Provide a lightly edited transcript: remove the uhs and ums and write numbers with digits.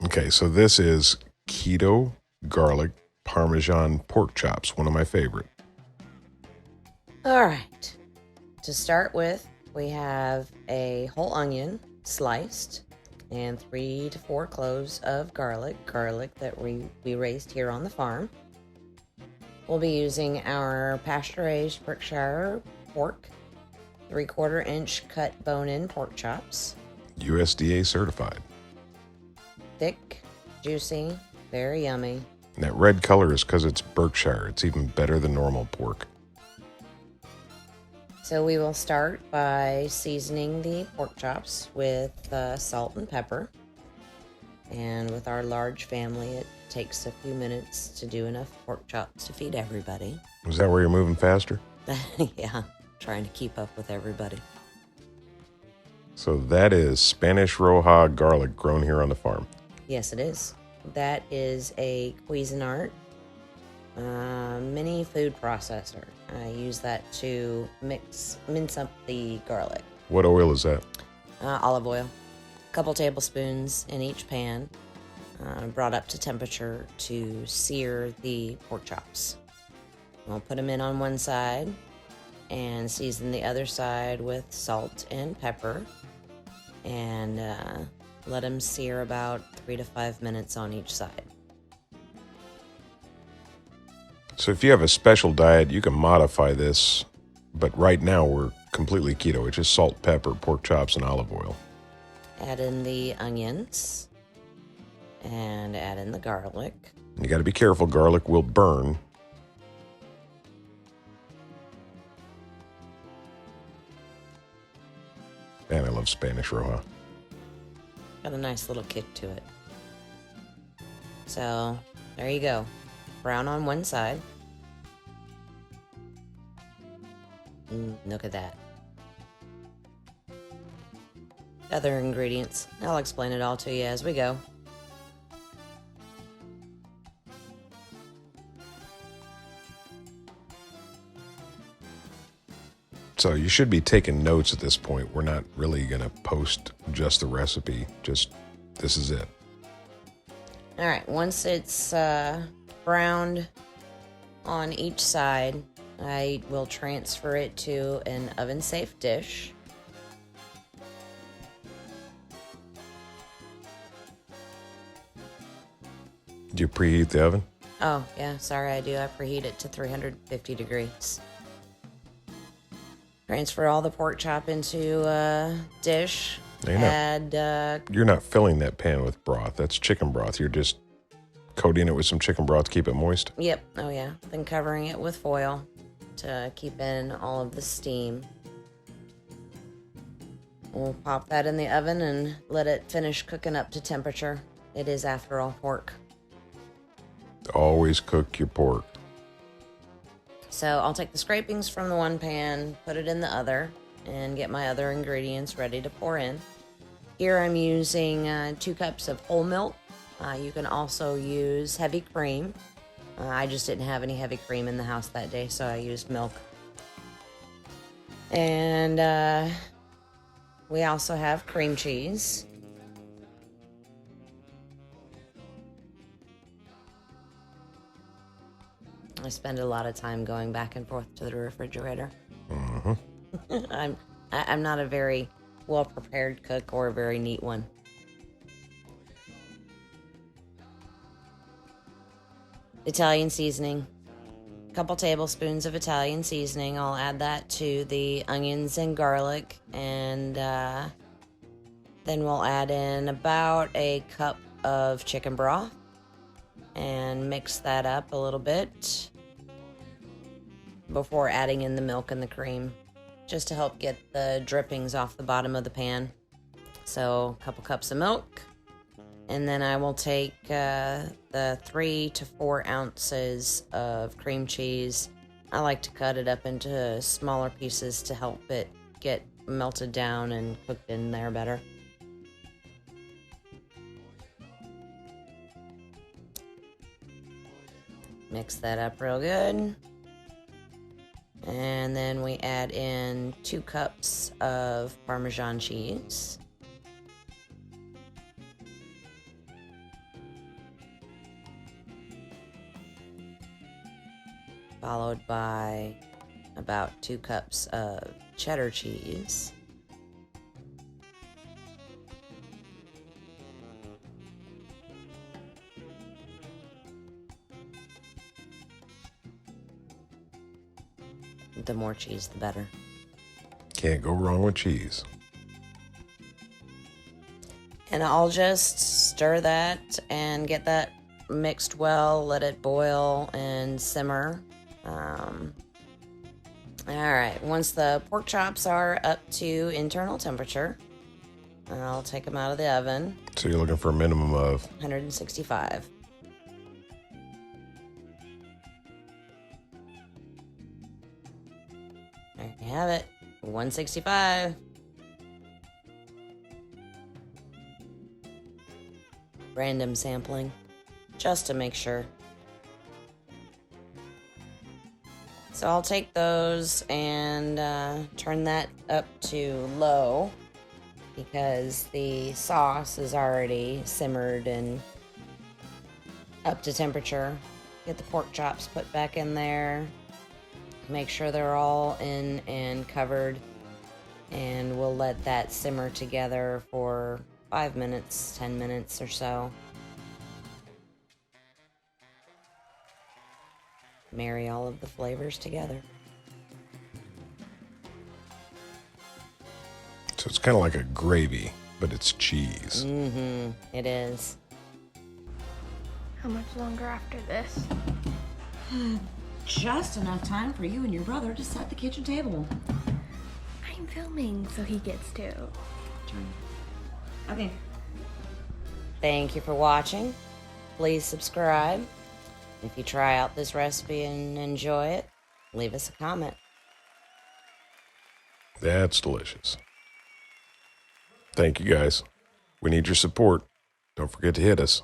Okay, so this is Keto Garlic Parmesan Pork Chops, one of my favorite. All right. To start with, we have a whole onion sliced and 3 to 4 cloves of garlic that we raised here on the farm. We'll be using our Pastured Berkshire pork, 3/4 inch cut bone-in pork chops. USDA certified. Thick, juicy, very yummy. And that red color is because it's Berkshire. It's even better than normal pork. So we will start by seasoning the pork chops with salt and pepper. And with our large family, it takes a few minutes to do enough pork chops to feed everybody. Is that where you're moving faster? Yeah, trying to keep up with everybody. So that is Spanish Roja garlic grown here on the farm. Yes, it is. That is a Cuisinart mini food processor. I use that to mince up the garlic. What oil is that? Olive oil. A couple tablespoons in each pan, brought up to temperature to sear the pork chops. I'll put them in on one side and season the other side with salt and pepper, and let them sear about 3 to 5 minutes on each side. So if you have a special diet, you can modify this, but right now we're completely keto. It's just salt, pepper, pork chops, and olive oil. Add in the onions and add in the garlic. You got to be careful. Garlic will burn. Man, I love Spanish Roja. Got a nice little kick to it. So there you go. Brown on one side. Look at that. Other ingredients. I'll explain it all to you as we go. So you should be taking notes at this point. We're not really going to post just the recipe. Just this is it. All right. Once it's browned on each side, I will transfer it to an oven-safe dish. Do you preheat the oven? Oh, yeah, sorry, I do. I preheat it to 350 degrees. Transfer all the pork chop into a dish. You're not filling that pan with broth. That's chicken broth. You're just coating it with some chicken broth to keep it moist. Yep. Oh, yeah. Then covering it with foil to keep in all of the steam. We'll pop that in the oven and let it finish cooking up to temperature. It is, after all, pork. Always cook your pork. So I'll take the scrapings from the one pan, put it in the other, and get my other ingredients ready to pour in. Here I'm using 2 cups of whole milk. You can also use heavy cream. I just didn't have any heavy cream in the house that day, so I used milk. And we also have cream cheese. I spend a lot of time going back and forth to the refrigerator. Mm-hmm. I'm not a very well-prepared cook or a very neat one. Italian seasoning. A couple tablespoons of Italian seasoning. I'll add that to the onions and garlic, and then we'll add in about a cup of chicken broth and mix that up a little bit before adding in the milk and the cream, just to help get the drippings off the bottom of the pan. So a couple cups of milk, and then I will take the 3 to 4 ounces of cream cheese. I like to cut it up into smaller pieces to help it get melted down and cooked in there better. Mix that up real good. And then we add in 2 cups of Parmesan cheese. followed by about 2 cups of cheddar cheese. The more cheese, the better. Can't go wrong with cheese. And I'll just stir that and get that mixed well, let it boil and simmer. Alright, once the pork chops are up to internal temperature, I'll take them out of the oven. So you're looking for a minimum of 165. There you have it. 165. Random sampling, just to make sure. So I'll take those and turn that up to low because the sauce is already simmered and up to temperature. Get the pork chops put back in there. Make sure they're all in and covered. And we'll let that simmer together for 5 minutes, 10 minutes or so. Marry all of the flavors together. So it's kind of like a gravy, but it's cheese. Mm-hmm. It is. How much longer after this? Just enough time for you and your brother to set the kitchen table. I'm filming, so he gets to. Okay. Thank you for watching. Please subscribe. If you try out this recipe and enjoy it, leave us a comment. That's delicious. Thank you guys. We need your support. Don't forget to hit us.